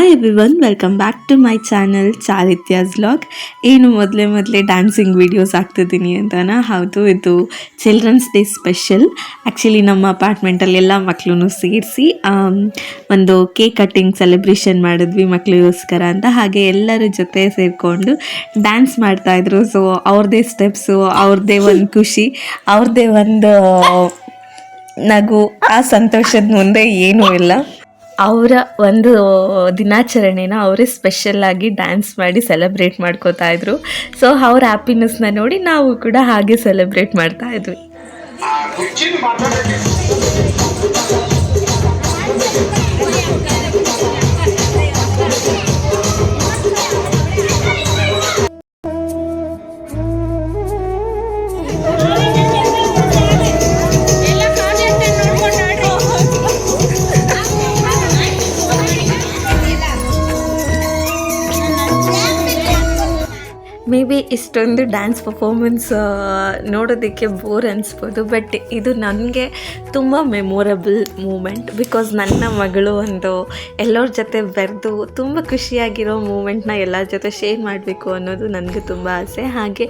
Hi everyone, welcome back to my channel Charithya's vlog. ಏನು ಮೊದಲೇ dancing videos ಹಾಕ್ತಿದ್ದೀನಿ ಅಂತನಾ? ಹೌದು, ಇದು ಚಿಲ್ಡ್ರನ್ಸ್ ಡೇ ಸ್ಪೆಷಲ್. ಆ್ಯಕ್ಚುಲಿ ನಮ್ಮ ಅಪಾರ್ಟ್ಮೆಂಟಲ್ಲಿ ಎಲ್ಲ ಮಕ್ಕಳನ್ನು ಸೇರಿಸಿ ಒಂದು ಕೇಕ್ ಕಟ್ಟಿಂಗ್ ಸೆಲೆಬ್ರೇಷನ್ ಮಾಡಿದ್ವಿ ಮಕ್ಕಳಿಗೋಸ್ಕರ ಅಂತ. ಹಾಗೆ ಎಲ್ಲರ ಜೊತೆ ಸೇರಿಕೊಂಡು ಡ್ಯಾನ್ಸ್ ಮಾಡ್ತಾಯಿದ್ರು. ಸೊ ಅವ್ರದ್ದೇ ಸ್ಟೆಪ್ಸು, ಅವ್ರದ್ದೇ ಒಂದು ಖುಷಿ, ಅವ್ರದ್ದೇ ಒಂದು ನಗು. ಆ ಸಂತೋಷದ ಮುಂದೆ ಏನೂ ಇಲ್ಲ. ಅವರ ಒಂದು ದಿನಾಚರಣೆನ ಅವರೇ ಸ್ಪೆಷಲ್ಲಾಗಿ ಡ್ಯಾನ್ಸ್ ಮಾಡಿ ಸೆಲೆಬ್ರೇಟ್ ಮಾಡ್ಕೋತಾ ಇದ್ರು. ಸೊ ಅವ್ರ ಹ್ಯಾಪಿನೆಸ್ನ ನೋಡಿ ನಾವು ಕೂಡ ಹಾಗೆ ಸೆಲೆಬ್ರೇಟ್ ಮಾಡ್ತಾ ಇದ್ವಿ. ಮೇ ಬಿ ಇಷ್ಟೊಂದು ಡ್ಯಾನ್ಸ್ ಪರ್ಫಾರ್ಮೆನ್ಸ್ ನೋಡೋದಕ್ಕೆ ಬೋರ್ ಅನಿಸ್ಬೋದು, ಬಟ್ ಇದು ನನಗೆ ತುಂಬ ಮೆಮೊರಬಲ್ ಮೂಮೆಂಟ್. ಬಿಕಾಸ್ ನನ್ನ ಮಗಳು ಒಂದು ಎಲ್ಲರ ಜೊತೆ ಬೆರೆದು ತುಂಬ ಖುಷಿಯಾಗಿರೋ ಮೂಮೆಂಟ್ನ ಎಲ್ಲರ ಜೊತೆ ಶೇರ್ ಮಾಡಬೇಕು ಅನ್ನೋದು ನನಗೆ ತುಂಬ ಆಸೆ. ಹಾಗೆ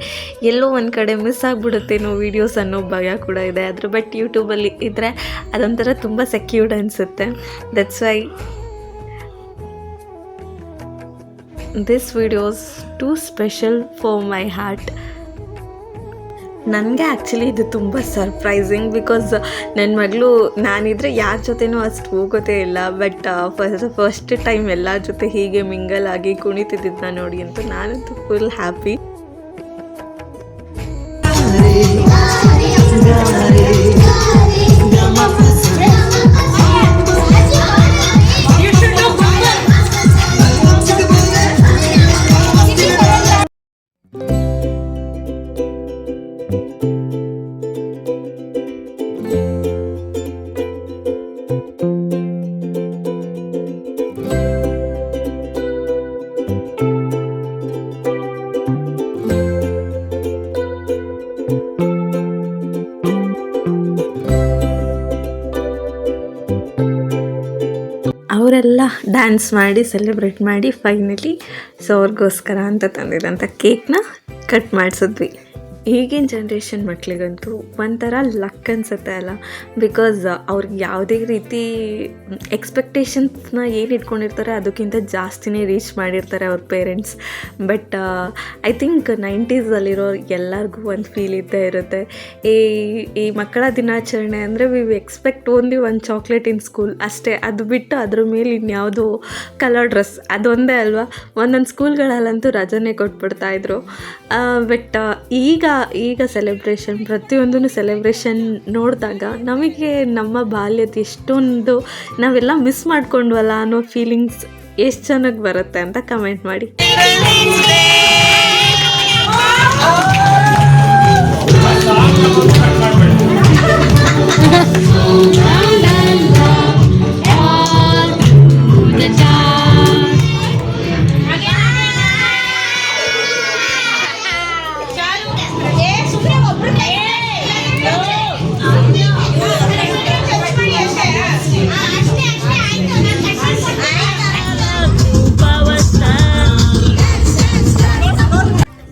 ಎಲ್ಲೋ ಒಂದು ಕಡೆ ಮಿಸ್ ಆಗಿಬಿಡುತ್ತೇನೋ ವೀಡಿಯೋಸ್ ಅನ್ನೋ ಭಯ ಕೂಡ ಇದೆ. ಅದ್ರ ಬಟ್ ಯೂಟ್ಯೂಬಲ್ಲಿ ಇದ್ದರೆ ಅದೊಂಥರ ತುಂಬ ಸೆಕ್ಯೂರ್ಡ್ ಅನಿಸುತ್ತೆ. That's why this video is too special for my heart. ನನಗೆ ಆ್ಯಕ್ಚುಲಿ ಇದು ತುಂಬ ಸರ್ಪ್ರೈಸಿಂಗ್. ಬಿಕಾಸ್ ನನ್ನ ಮಗಳು ನಾನಿದ್ರೆ ಯಾರ ಜೊತೆನೂ ಅಷ್ಟು ಹೋಗೋದೇ ಇಲ್ಲ. ಬಟ್ ಫಸ್ಟ್ ಟೈಮ್ ಎಲ್ಲರ ಜೊತೆ ಹೀಗೆ ಮಿಂಗಲ್ ಆಗಿ ಕುಣಿತಿದ್ದ ನೋಡಿ ಅಂತ ನಾನಂತೂ ಫುಲ್ ಹ್ಯಾಪಿ. ಅವರೆಲ್ಲ ಡ್ಯಾನ್ಸ್ ಮಾಡಿ ಸೆಲೆಬ್ರೇಟ್ ಮಾಡಿ ಫೈನಲಿ ಸೊ ಅವ್ರಿಗೋಸ್ಕರ ಅಂತ ತಂದಿರೋಂಥ ಕೇಕ್ನ ಕಟ್ ಮಾಡಿಸಿದ್ವಿ. ಈಗಿನ ಜನ್ರೇಷನ್ ಮಕ್ಕಳಿಗಂತೂ ಒಂಥರ ಲಕ್ ಅನಿಸುತ್ತೆ ಅಲ್ಲ. ಬಿಕಾಸ್ ಅವ್ರಿಗೆ ಯಾವುದೇ ರೀತಿ ಎಕ್ಸ್ಪೆಕ್ಟೇಷನ್ಸ್ನ ಏನು ಇಟ್ಕೊಂಡಿರ್ತಾರೆ ಅದಕ್ಕಿಂತ ಜಾಸ್ತಿನೇ ರೀಚ್ ಮಾಡಿರ್ತಾರೆ ಅವ್ರ parents. But I think 90s ಎಲ್ಲರಿಗೂ ಒಂದು ಫೀಲ್ ಇದ್ದೇ ಇರುತ್ತೆ. ಈ ಮಕ್ಕಳ ದಿನಾಚರಣೆ ಅಂದರೆ ವಿ ಎಕ್ಸ್ಪೆಕ್ಟ್ ಓನ್ಲಿ ಒಂದು ಚಾಕ್ಲೇಟ್ ಇನ್ ಸ್ಕೂಲ್ ಅಷ್ಟೇ. ಅದು ಬಿಟ್ಟು ಅದ್ರ ಮೇಲೆ ಇನ್ಯಾವುದು ಕಲರ್ ಡ್ರೆಸ್ ಅದೊಂದೇ ಅಲ್ವಾ. ಒಂದೊಂದು ಸ್ಕೂಲ್ಗಳಲ್ಲಂತೂ ರಜಾನೇ ಕೊಟ್ಬಿಡ್ತಾಯಿದ್ರು. ಬಟ್ ಈಗ ಸೆಲೆಬ್ರೇಷನ್ ಪ್ರತಿಯೊಂದೂ ಸೆಲೆಬ್ರೇಷನ್ ನೋಡಿದಾಗ ನಮಗೆ ನಮ್ಮ ಬಾಲ್ಯದ ಎಷ್ಟೊಂದು ನಾವೆಲ್ಲ ಮಿಸ್ ಮಾಡ್ಕೊಂಡ್ವಲ್ಲ ಅನ್ನೋ ಫೀಲಿಂಗ್ಸ್ ಎಷ್ಟು ಚೆನ್ನಾಗಿ ಬರುತ್ತೆ ಅಂತ ಕಮೆಂಟ್ ಮಾಡಿ.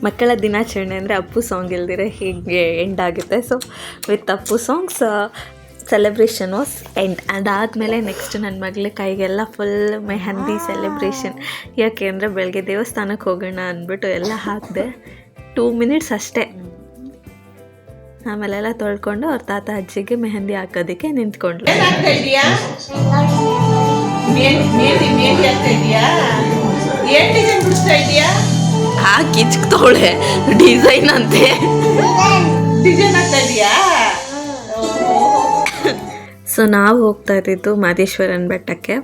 ಮಕ್ಕಳ ದಿನಾಚರಣೆ ಅಂದರೆ ಅಪ್ಪು ಸಾಂಗ್ ಇಲ್ದಿರೆ ಹೀಗೆ ಎಂಡ್ ಆಗುತ್ತೆ. So with Appu songs celebration was end. ಅದಾದಮೇಲೆ ನೆಕ್ಸ್ಟ್ ನನ್ನ ಮಗಳ ಕೈಗೆಲ್ಲ ಫುಲ್ ಮೆಹಂದಿ ಸೆಲೆಬ್ರೇಷನ್. ಯಾಕೆ ಅಂದರೆ ಬೆಳಗ್ಗೆ ದೇವಸ್ಥಾನಕ್ಕೆ ಹೋಗೋಣ ಅಂದ್ಬಿಟ್ಟು ಎಲ್ಲ ಹಾಕಿದೆ. 2 minutes ಅಷ್ಟೇ. ಆಮೇಲೆಲ್ಲ ತೊಳ್ಕೊಂಡು ಅವ್ರ ತಾತ ಅಜ್ಜಿಗೆ ಮೆಹಂದಿ ಹಾಕೋದಕ್ಕೆ ನಿಂತ್ಕೊಂಡ್ರು. ಕಿಚ್ತವಳೆ ಡಿಸೈನ್ ಅಂತೆ. ಡಿಸೈನ್ ಆಗ್ತಾ ಇದೆಯಾ? ಸೊ ನಾವು ಹೋಗ್ತಾ ಇದ್ದಿದ್ದು ಮಹದೇಶ್ವರನ ಬೆಟ್ಟಕ್ಕೆ.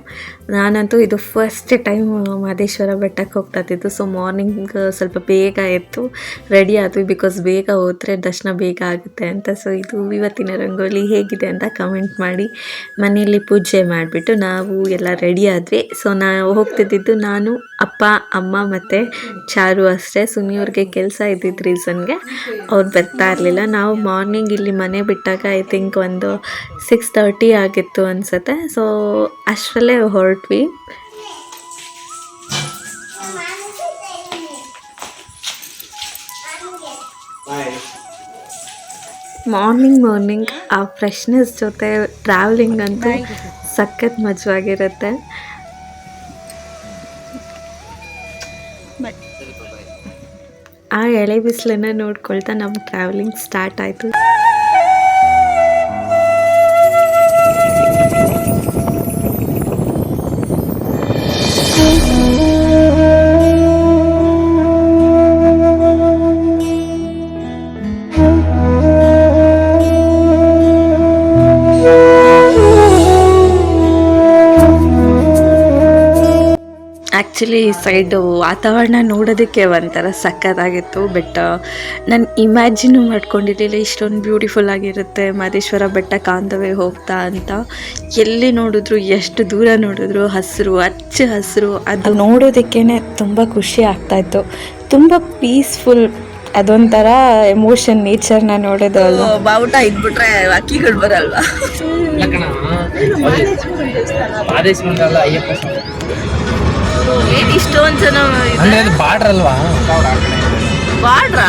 ನಾನಂತೂ ಇದು ಫಸ್ಟ್ ಟೈಮ್ ಮಹದೇಶ್ವರ ಬೆಟ್ಟಕ್ಕೆ ಹೋಗ್ತಾ ಇದ್ದಿದ್ದು. ಸೊ ಮಾರ್ನಿಂಗ್ ಸ್ವಲ್ಪ ಬೇಗ ಎದ್ದು ರೆಡಿ ಆದ್ವಿ. ಬಿಕಾಸ್ ಬೇಗ ಹೋದರೆ ದರ್ಶನ ಬೇಗ ಆಗುತ್ತೆ ಅಂತ. ಸೊ ಇದು ಇವತ್ತಿನ ರಂಗೋಲಿ ಹೇಗಿದೆ ಅಂತ ಕಮೆಂಟ್ ಮಾಡಿ. ಮನೆಯಲ್ಲಿ ಪೂಜೆ ಮಾಡಿಬಿಟ್ಟು ನಾವು ಎಲ್ಲ ರೆಡಿ ಆದ್ವಿ. ಸೊ ನಾವು ಹೋಗ್ತಿದ್ದಿದ್ದು ನಾನು, ಅಪ್ಪ, ಅಮ್ಮ ಮತ್ತು ಚಾರು ಅಷ್ಟೇ. ಸುನಿಯವ್ರಿಗೆ ಕೆಲಸ ಇದ್ದಿದ್ದ ರೀಸನ್ಗೆ ಅವ್ರು ಬರ್ತಾ ಇರಲಿಲ್ಲ. ನಾವು ಮಾರ್ನಿಂಗ್ ಇಲ್ಲಿ ಮನೆ ಬಿಟ್ಟಾಗ ಐ ಥಿಂಕ್ ಒಂದು 6:30 ಆಗಿತ್ತು ಅನಿಸುತ್ತೆ. ಸೊ ಅಷ್ಟರಲ್ಲೇ ಹೊರಟ್ವಿ. ಮಾರ್ನಿಂಗ್ ಆ ಫ್ರೆಶ್ನೆಸ್ ಜೊತೆ ಟ್ರಾವೆಲಿಂಗ್ ಅಂತೂ ಸಖತ್ ಮಜವಾಗಿರುತ್ತೆ. ಆ ಎಳೆ ಬಿಸಿಲನ್ನು ನೋಡ್ಕೊಳ್ತಾ ನಮ್ಮ ಟ್ರಾವೆಲಿಂಗ್ ಸ್ಟಾರ್ಟ್ ಆಯಿತು. ಆ್ಯಕ್ಚುಲಿ ಈ ಸೈಡು ವಾತಾವರಣ ನೋಡೋದಕ್ಕೆ ಒಂಥರ ಸಕ್ಕತ್ತಾಗಿತ್ತು. ಬಟ್ ನಾನು ಇಮ್ಯಾಜಿನು ಮಾಡ್ಕೊಂಡಿರಲಿಲ್ಲ ಇಷ್ಟೊಂದು ಬ್ಯೂಟಿಫುಲ್ ಆಗಿರುತ್ತೆ ಮಹದೇಶ್ವರ ಬೆಟ್ಟಕ್ಕೆ ಆನ್ ದ ವೇ ಹೋಗ್ತಾ ಅಂತ. ಎಲ್ಲಿ ನೋಡಿದ್ರು, ಎಷ್ಟು ದೂರ ನೋಡಿದ್ರು ಹಸಿರು, ಹಚ್ಚ ಹಸಿರು. ಅದು ನೋಡೋದಕ್ಕೇ ತುಂಬ ಖುಷಿ ಆಗ್ತಾಯಿತ್ತು, ತುಂಬ ಪೀಸ್ಫುಲ್. ಅದೊಂಥರ ಎಮೋಷನ್, ನೇಚರ್ನ ನೋಡೋದು ಅಲ್ವಾ. ಬಾವುಟ ಇದ್ಬಿಟ್ರೆ ಅಕ್ಕಿಗಳು ಬರಲ್ವಾ. ಏನು ಇಷ್ಟೊಂದು ಜನ ಬಾಡ್ರ ಅಲ್ವಾ? ಬಾಡ್ರ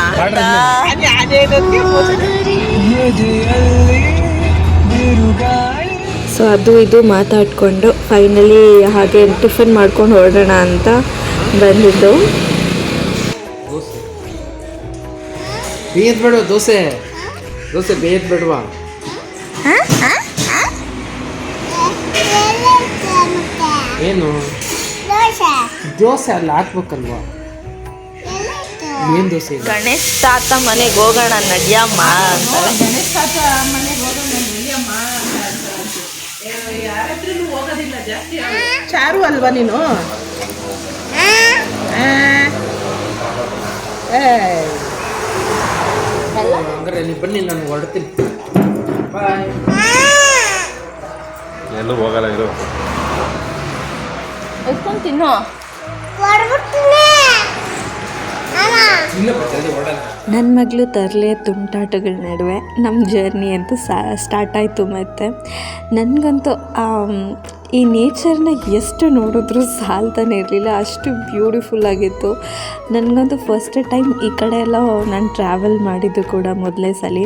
ಸೊ ಅದು ಇದು ಮಾತಾಡಿಕೊಂಡು ಫೈನಲಿ ಹಾಗೆ ಟಿಫನ್ ಮಾಡ್ಕೊಂಡು ಹೊರಡೋಣ ಅಂತ ಬಂದಿದ್ದು. ಬೇಯದ್ ಬೇಡ ದೋಸೆ ಬೇಯದ್ ಬೇಡವಾ? ಏನು ದೋಸೆ ಅಲ್ಲ ಹಾಕ್ಬೇಕಲ್ವಾ? ಏನ್ ದೋಸೆ? ಗಣೇಶ್ ತಾತ ಮನೆಗೆ ಹೋಗೋಣ ನಡಿಯಮ್ಮ ಅಂತಾರೆ. ಗಣೇಶ್ ತಾತ ಮನೆಗೆ ಹೋಗೋಣ ನಡಿಯಮ್ಮ ಯಾರತ್ರೂ ಹೋಗೋದಿಲ್ಲ ಜಾಸ್ತಿ. ಚಾರು ಅಲ್ವಾ ನೀನು? ಹಂಗಾರೆ ನೀವು ಬನ್ನಿ, ನಾನು ಹೊರಡ್ತೀನಿ. ಬಾಯ್. ಎಲ್ಲೂ ಹೋಗಲ್ಲ ಇದು. ಎತ್ಕೊಂಡು ತಿನ್ನು. ನನ್ನ ಮಗಳು ತರಲೆ ತುಂಟಾಟಗಳ ನಡುವೆ ನಮ್ಮ ಜರ್ನಿ ಅಂತೂ ಸ್ಟಾರ್ಟ್ ಆಯಿತು. ಮತ್ತು ನನಗಂತೂ ಈ ನೇಚರ್ನ ಎಷ್ಟು ನೋಡಿದ್ರೂ ಸಾಲ್ತಾನೆ ಇರಲಿಲ್ಲ, ಅಷ್ಟು ಬ್ಯೂಟಿಫುಲ್ ಆಗಿತ್ತು. ನನಗಂತೂ ಫಸ್ಟ್ ಟೈಮ್ ಈ ಕಡೆ ಎಲ್ಲ ನಾನು ಟ್ರಾವೆಲ್ ಮಾಡಿದ್ದು ಕೂಡ ಮೊದಲೇ ಸಲ.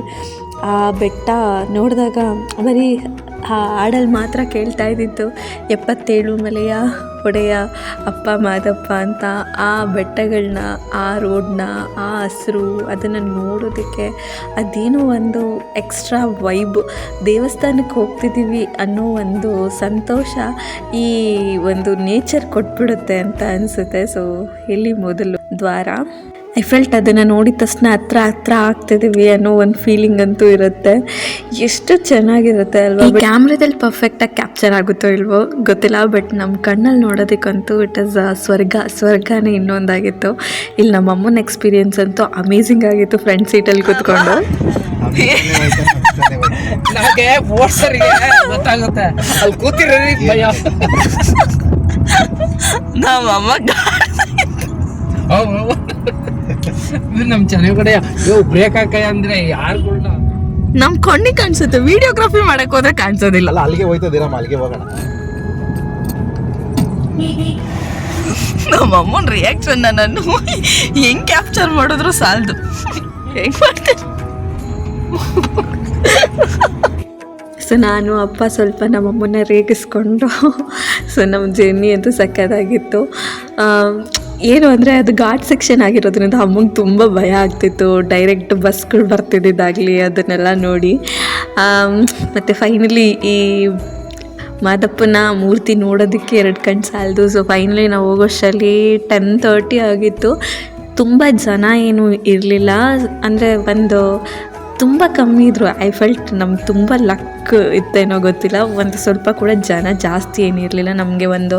ಆ ಬೆಟ್ಟ ನೋಡಿದಾಗ ಬರೀ ಹಾಡಲ್ಲಿ ಮಾತ್ರ ಕೇಳ್ತಾ ಇದ್ದಿತ್ತು 77 ಮಲೆಯ ಒಡೆಯ ಅಪ್ಪ ಮಾದಪ್ಪ ಅಂತ. ಆ ಬೆಟ್ಟಗಳನ್ನ, ಆ ರೋಡನ್ನ, ಆ ಹಸಿರು, ಅದನ್ನು ನೋಡೋದಕ್ಕೆ ಅದೇನೋ ಒಂದು ಎಕ್ಸ್ಟ್ರಾ ವೈಬ್. ದೇವಸ್ಥಾನಕ್ಕೆ ಹೋಗ್ತಿದ್ದೀವಿ ಅನ್ನೋ ಒಂದು ಸಂತೋಷ ಈ ಒಂದು ನೇಚರ್ ಕೊಟ್ಬಿಡುತ್ತೆ ಅಂತ ಅನಿಸುತ್ತೆ. ಸೊ ಇಲ್ಲಿ ಮೊದಲು ದ್ವಾರ. ಐ ಫೆಲ್ಟ್ ಅದನ್ನು ನೋಡಿದ ತಕ್ಷಣ ಹತ್ರ ಆಗ್ತಿದ್ದೀವಿ ಅನ್ನೋ ಒಂದು ಫೀಲಿಂಗ್ ಅಂತೂ ಇರುತ್ತೆ. ಎಷ್ಟು ಚೆನ್ನಾಗಿರುತ್ತೆ ಅಲ್ವಾ. ಈ ಕ್ಯಾಮ್ರಾದಲ್ಲಿ ಪರ್ಫೆಕ್ಟಾಗಿ ಕ್ಯಾಪ್ಚರ್ ಆಗುತ್ತೋ ಇಲ್ವೋ ಗೊತ್ತಿಲ್ಲ, ಬಟ್ ನಮ್ಮ ಕಣ್ಣಲ್ಲಿ ನೋಡೋದಕ್ಕಂತೂ ಇಟ್ ಇಸ್ ಸ್ವರ್ಗನೇ ಇನ್ನೊಂದಾಗಿತ್ತು. ಇಲ್ಲಿ ನಮ್ಮ ಅಮ್ಮನ ಎಕ್ಸ್ಪೀರಿಯನ್ಸ್ ಅಂತೂ ಅಮೇಝಿಂಗ್ ಆಗಿತ್ತು ಫ್ರಂಟ್ ಸೀಟಲ್ಲಿ ಕೂತ್ಕೊಂಡು. ನನಗೆ ಓಡ್ಸರಿಗೆ ಗೊತ್ತಾಗುತ್ತೆ, ಅಲ್ಲಿ ಕೂತಿರೋರಿಗೆ ಭಯ. ನಮ್ಮಮ್ಮ ನಮ್ ಚೆನ್ನಾಗಿ ಕಡೆ ಬ್ರೇಕ್ ಹಾಕಯ್ಯ ಅಂದ್ರೆ ಯಾರುಗಳನ್ನ ನಮ್ ಕಣ್ಣಿಗೆ ಕಾಣಿಸುತ್ತೆ. ವಿಡಿಯೋಗ್ರಫಿ ಮಾಡಕ್ ಹೋದ್ರೆ ಕಾಣಿಸೋದಿಲ್ಲ. ಅಲ್ಲಿಗೆ ಹೋಯ್ತದಿರಮ್ಮ, ಅಲ್ಲಿಗೆ ಹೋಗೋಣ. ನಮ್ಮ ಅಮ್ಮನ ರಿಯಾಕ್ಷನ್ ನಾನು ಹೆಂಗ್ ಕ್ಯಾಪ್ಚರ್ ಮಾಡಿದ್ರು ಸಾಲದು. ಹೆಂಗ್ ಮಾಡ್ತೇನೆ. ಸೊ ನಾನು ಅಪ್ಪ ಸ್ವಲ್ಪ ನಮ್ಮಮ್ಮನ ರೇಗಿಸ್ಕೊಂಡು ಸೊ ನಮ್ಮ ಜರ್ನಿ ಅಂತೂ ಸಕ್ಕತ್ತಾಗಿತ್ತು. ಏನು ಅಂದರೆ ಅದು ಘಾಟ್ ಸೆಕ್ಷನ್ ಆಗಿರೋದ್ರಿಂದ ಅಮ್ಮಂಗೆ ತುಂಬ ಭಯ ಆಗ್ತಿತ್ತು, ಡೈರೆಕ್ಟ್ ಬಸ್ಗಳು ಬರ್ತಿದ್ದಾಗಲಿ ಅದನ್ನೆಲ್ಲ ನೋಡಿ. ಮತ್ತು ಫೈನಲಿ ಈ ಮಾದಪ್ಪನ ಮೂರ್ತಿ ನೋಡೋದಕ್ಕೆ 2 ಕಣ್ಣು ಸಾಲದು. ಸೊ ಫೈನಲಿ ನಾವು ಹೋಗೋಷ್ಟರಲ್ಲಿ 10:30 ಆಗಿತ್ತು. ತುಂಬ ಜನ ಏನೂ ಇರಲಿಲ್ಲ, ಅಂದರೆ ಒಂದು ತುಂಬ ಕಮ್ಮಿ ಇದ್ದರು. ಐ ಫೆಲ್ಟ್ ನಮ್ಗೆ ತುಂಬ ಲಕ್ ಇತ್ತೇನೋ ಗೊತ್ತಿಲ್ಲ, ಒಂದು ಸ್ವಲ್ಪ ಕೂಡ ಜನ ಜಾಸ್ತಿ ಏನಿರಲಿಲ್ಲ. ನಮಗೆ ಒಂದು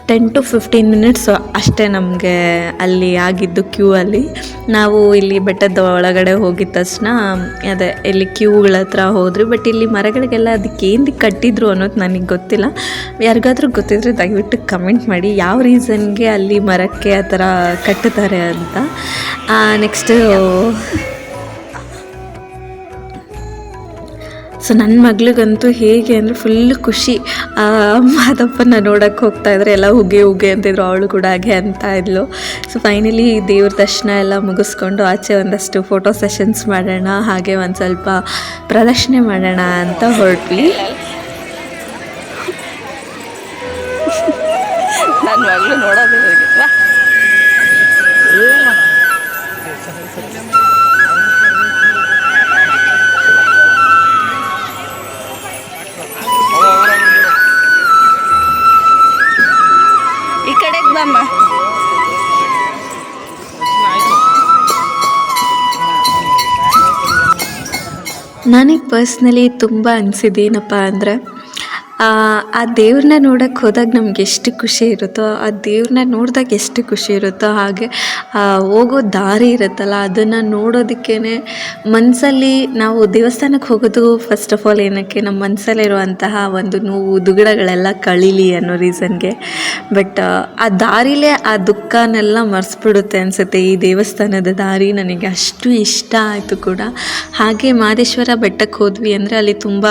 10 to 15 minutes ಅಷ್ಟೇ ನಮಗೆ ಅಲ್ಲಿ ಆಗಿದ್ದು ಕ್ಯೂ ಅಲ್ಲಿ. ನಾವು ಇಲ್ಲಿ ಬೆಟ್ಟದ ಒಳಗಡೆ ಹೋಗಿದ ತಕ್ಷಣ ಅದೇ ಇಲ್ಲಿ ಕ್ಯೂಗಳ ಹತ್ರ ಹೋದ್ರಿ. ಬಟ್ ಇಲ್ಲಿ ಮರಗಳಿಗೆಲ್ಲ ಅದಕ್ಕೆ ಏನು ಕಟ್ಟಿದ್ರು ಅನ್ನೋದು ನನಗೆ ಗೊತ್ತಿಲ್ಲ. ಯಾರಿಗಾದ್ರೂ ಗೊತ್ತಿದ್ರೆ ದಯವಿಟ್ಟು ಕಮೆಂಟ್ ಮಾಡಿ ಯಾವ ರೀಸನ್ಗೆ ಅಲ್ಲಿ ಮರಕ್ಕೆ ಆ ಥರ ಕಟ್ಟುತ್ತಾರೆ ಅಂತ. ನೆಕ್ಸ್ಟು ಸೊ ನನ್ನ ಮಗಳಿಗಂತೂ ಹೇಗೆ ಅಂದರೆ ಫುಲ್ ಖುಷಿ. ಮಾದಪ್ಪನ ನೋಡೋಕ್ಕೆ ಹೋಗ್ತಾ ಇದ್ರೆ ಎಲ್ಲ ಹುಗೆ ಅಂತಿದ್ರು, ಅವಳು ಕೂಡ ಹಾಗೆ ಅಂತ ಇದ್ಲು. ಸೊ ಫೈನಲಿ ದೇವ್ರ ದರ್ಶನ ಎಲ್ಲ ಮುಗಿಸ್ಕೊಂಡು ಆಚೆ ಒಂದಷ್ಟು ಫೋಟೋ ಸೆಷನ್ಸ್ ಮಾಡೋಣ, ಹಾಗೆ ಒಂದು ಸ್ವಲ್ಪ ಪ್ರದರ್ಶನೆ ಮಾಡೋಣ ಅಂತ ಹೊರಟ್ವಿ. ನನ್ನ ಮಗಳು ನೋಡೋದೇ ಹೋಗಿಲ್ವಾ. ಈ ಕಡೆಗೆ ಬಮ್ಮ. ನನಗೆ ಪರ್ಸ್ನಲಿ ತುಂಬ ಅನಿಸಿದ್ದೇನಪ್ಪ ಅಂದರೆ ಆ ದೇವ್ರನ್ನ ನೋಡೋಕ್ಕೆ ಹೋದಾಗ ನಮ್ಗೆ ಎಷ್ಟು ಖುಷಿ ಇರುತ್ತೋ, ಆ ದೇವ್ರನ್ನ ನೋಡಿದಾಗ ಎಷ್ಟು ಖುಷಿ ಇರುತ್ತೋ, ಹಾಗೆ ಹೋಗೋ ದಾರಿ ಇರುತ್ತಲ್ಲ ಅದನ್ನು ನೋಡೋದಕ್ಕೇ ಮನಸ್ಸಲ್ಲಿ ನಾವು ದೇವಸ್ಥಾನಕ್ಕೆ ಹೋಗೋದು ಫಸ್ಟ್ ಆಫ್ ಆಲ್ ಏನಕ್ಕೆ, ನಮ್ಮ ಮನಸ್ಸಲ್ಲಿರುವಂತಹ ಒಂದು ನೋವು ದುಗುಡಗಳೆಲ್ಲ ಕಳೀಲಿ ಅನ್ನೋ ರೀಸನ್ಗೆ. ಬಟ್ ಆ ದಾರಿಲೇ ಆ ದುಃಖನೆಲ್ಲ ಮರೆಸ್ಬಿಡುತ್ತೆ ಅನಿಸುತ್ತೆ ಈ ದೇವಸ್ಥಾನದ ದಾರಿ. ನನಗೆ ಅಷ್ಟು ಇಷ್ಟ ಆಯಿತು ಕೂಡ. ಹಾಗೆ ಮಹದೇಶ್ವರ ಬೆಟ್ಟಕ್ಕೆ ಹೋದ್ವಿ ಅಂದರೆ ಅಲ್ಲಿ ತುಂಬ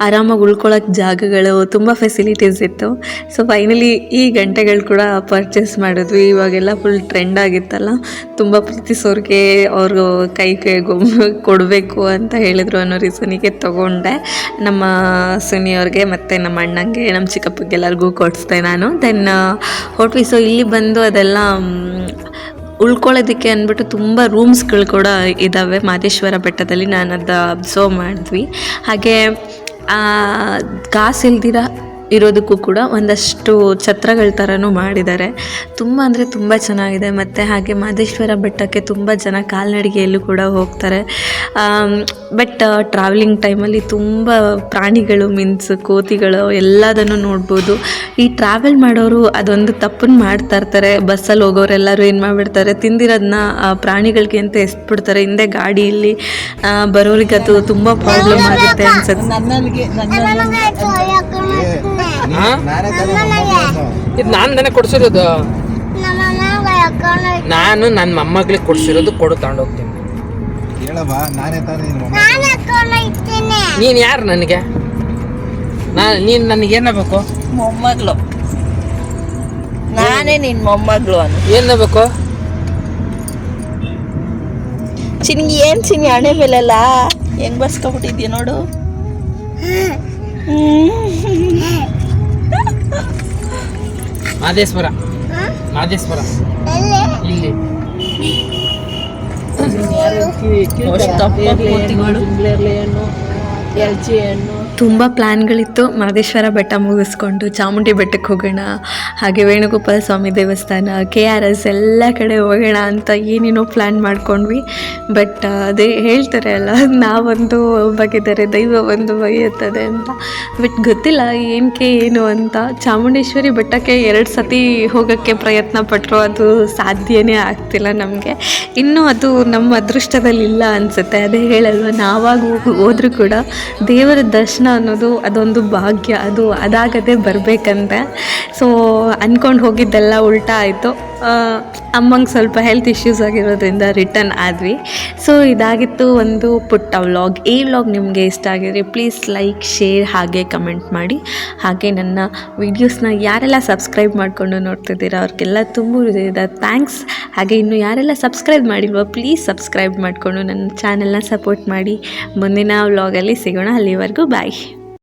ಆರಾಮಾಗಿ ಉಳ್ಕೊಳ್ಳೋಕ್ಕೆ ಜಾಗಗಳು, ತುಂಬ ಫೆಸಿಲಿಟೀಸ್ ಇತ್ತು. ಸೊ ಫೈನಲಿ ಈ ಗಂಟೆಗಳು ಕೂಡ ಪರ್ಚೇಸ್ ಮಾಡಿದ್ವಿ. ಇವಾಗೆಲ್ಲ ಫುಲ್ ಟ್ರೆಂಡ್ ಆಗಿತ್ತಲ್ಲ, ತುಂಬ ಪ್ರೀತಿಸೋರಿಗೆ ಅವರು ಕೈಗೆ ಕೊಡಬೇಕು ಅಂತ ಹೇಳಿದ್ರು ಅನ್ನೋ ರೀಸನಿಗೆ ತೊಗೊಂಡೆ. ನಮ್ಮ ಸುನಿಯವ್ರಿಗೆ ಮತ್ತು ನಮ್ಮ ಅಣ್ಣಂಗೆ, ನಮ್ಮ ಚಿಕ್ಕಪ್ಪಗೆ ಎಲ್ಲರಿಗೂ ಕೊಡಿಸ್ದೆ ನಾನು. ದೆನ್ ಹೊರಟ್ವಿ. ಸೊ ಇಲ್ಲಿ ಬಂದು ಅದೆಲ್ಲ ಉಳ್ಕೊಳ್ಳೋದಕ್ಕೆ ಅಂದ್ಬಿಟ್ಟು ತುಂಬ ರೂಮ್ಸ್ಗಳು ಕೂಡ ಇದ್ದಾವೆ ಮಹದೇಶ್ವರ ಬೆಟ್ಟದಲ್ಲಿ. ನಾನು ಅದು ಅಬ್ಸರ್ವ್ ಮಾಡಿದ್ವಿ. ಹಾಗೆ ಕಾಸು ಇಲ್ದಿರ ಇರೋದಕ್ಕೂ ಕೂಡ ಒಂದಷ್ಟು ಛತ್ರಗಳ ಥರನೂ ಮಾಡಿದ್ದಾರೆ. ತುಂಬ ಅಂದರೆ ತುಂಬ ಚೆನ್ನಾಗಿದೆ. ಮತ್ತು ಹಾಗೆ ಮಹದೇಶ್ವರ ಬೆಟ್ಟಕ್ಕೆ ತುಂಬ ಜನ ಕಾಲ್ನಡಿಗೆಯಲ್ಲೂ ಕೂಡ ಹೋಗ್ತಾರೆ. ಬಟ್ ಟ್ರಾವೆಲಿಂಗ್ ಟೈಮಲ್ಲಿ ತುಂಬ ಪ್ರಾಣಿಗಳು, ಮೀನ್ಸ್ ಕೋತಿಗಳು ಎಲ್ಲದನ್ನು ನೋಡ್ಬೋದು. ಈ ಟ್ರಾವೆಲ್ ಮಾಡೋರು ಅದೊಂದು ತಪ್ಪನ್ನು ಮಾಡ್ತಾ ಇರ್ತಾರೆ. ಬಸ್ಸಲ್ಲಿ ಹೋಗೋರೆಲ್ಲರೂ ಏನು ಮಾಡಿಬಿಡ್ತಾರೆ, ತಿಂದಿರೋದನ್ನ ಪ್ರಾಣಿಗಳಿಗೆ ಅಂತ ಎಸ್ಬಿಡ್ತಾರೆ ಹಿಂದೆ ಗಾಡಿಯಲ್ಲಿ. ಬರೋರಿಗೆ ಅದು ತುಂಬ ಪ್ರಾಬ್ಲಮ್ ಆಗುತ್ತೆ ಅನ್ಸುತ್ತೆ. ಇದು ನಾನು ನನಗೆ ಕೊಡ್ಸಿರೋದು, ನಾನು ನನ್ನ ಮೊಮ್ಮಗಳಿಗೆ ಕೊಡ್ಸಿರೋದು. ಕೊಡು ತಗೊಂಡೋಗ್ತೀನಿ. ನೀನು ಯಾರು ನನಗೆ? ನೀನು ನನಗೇನಬೇಕು? ಮೊಮ್ಮಗಳು. ನಾನೇ ನಿನ್ನ ಮೊಮ್ಮಗಳು ಅನ್ನು. ಏನಬೇಕು? ಚಿನ್ಗಿ ಏನು ಚಿನ್ನಿ ಹಣೆ ಮೇಲೆಲ್ಲ ಹೆಂಗ್ ಬರ್ಸ್ಕೊಬಿಟ್ಟಿದ್ಯ ನೋಡು. ಮಹದೇಶ್ವರ ಇಲ್ಲಿ ತುಂಬ ಪ್ಲ್ಯಾನ್ಗಳಿತ್ತು. ಮಹದೇಶ್ವರ ಬೆಟ್ಟ ಮುಗಿಸ್ಕೊಂಡು ಚಾಮುಂಡಿ ಬೆಟ್ಟಕ್ಕೆ ಹೋಗೋಣ, ಹಾಗೆ ವೇಣುಗೋಪಾಲ ಸ್ವಾಮಿ ದೇವಸ್ಥಾನ, KRS ಎಲ್ಲ ಕಡೆ ಹೋಗೋಣ ಅಂತ ಏನೇನೋ ಪ್ಲ್ಯಾನ್ ಮಾಡ್ಕೊಂಡ್ವಿ. ಬಟ್ ಅದೇ ಹೇಳ್ತಾರೆ ಅಲ್ಲ, ನಾವೊಂದು ಬಗೆದರೆ ದೈವ ಒಂದು ಬಗೆಯುತ್ತದೆ ಅಂತ. ಬಟ್ ಗೊತ್ತಿಲ್ಲ ಏನಕ್ಕೆ ಏನು ಅಂತ. ಚಾಮುಂಡೇಶ್ವರಿ ಬೆಟ್ಟಕ್ಕೆ 2 ಸತಿ ಹೋಗೋಕ್ಕೆ ಪ್ರಯತ್ನ ಪಟ್ಟರು, ಅದು ಸಾಧ್ಯನೇ ಆಗ್ತಿಲ್ಲ ನಮಗೆ. ಇನ್ನೂ ಅದು ನಮ್ಮ ಅದೃಷ್ಟದಲ್ಲಿ ಇಲ್ಲ ಅನಿಸುತ್ತೆ. ಅದೇ ಹೇಳಲ್ವ, ನಾವಾಗ ಹೋದರೂ ಕೂಡ ದೇವರ ದರ್ಶನ ಅನ್ನೋದು ಅದೊಂದು ಭಾಗ್ಯ, ಅದು ಅದಾಗದೆ ಬರಬೇಕಂತೆ. ಸೊ ಅಂದ್ಕೊಂಡು ಹೋಗಿದ್ದೆಲ್ಲ ಉಲ್ಟಾ ಆಯಿತು. ಅಮ್ಮಂಗೆ ಸ್ವಲ್ಪ ಹೆಲ್ತ್ ಇಶ್ಯೂಸ್ ಆಗಿರೋದ್ರಿಂದ ರಿಟರ್ನ್ ಆದ್ವಿ. ಸೊ ಇದಾಗಿತ್ತು ಒಂದು ಪುಟ್ಟ ವ್ಲಾಗ್. ಈ ವ್ಲಾಗ್ ನಿಮಗೆ ಇಷ್ಟ ಆಗಿದ್ರೆ ಪ್ಲೀಸ್ ಲೈಕ್, ಶೇರ್ ಹಾಗೆ ಕಮೆಂಟ್ ಮಾಡಿ. ಹಾಗೆ ನನ್ನ ವೀಡಿಯೋಸ್ನ ಯಾರೆಲ್ಲ ಸಬ್ಸ್ಕ್ರೈಬ್ ಮಾಡಿಕೊಂಡು ನೋಡ್ತಿದ್ದೀರಾ ಅವ್ರಿಗೆಲ್ಲ ತುಂಬ ಹೃದಯದ ಥ್ಯಾಂಕ್ಸ್. ಹಾಗೆ ಇನ್ನು ಯಾರೆಲ್ಲ ಸಬ್ಸ್ಕ್ರೈಬ್ ಮಾಡಿಲ್ವೋ ಪ್ಲೀಸ್ ಸಬ್ಸ್ಕ್ರೈಬ್ ಮಾಡಿಕೊಂಡು ನನ್ನ ಚಾನೆಲ್ನ ಸಪೋರ್ಟ್ ಮಾಡಿ. ಮುಂದಿನ ವ್ಲಾಗಲ್ಲಿ ಸಿಗೋಣ. ಅಲ್ಲಿವರೆಗೂ ಬಾಯ್.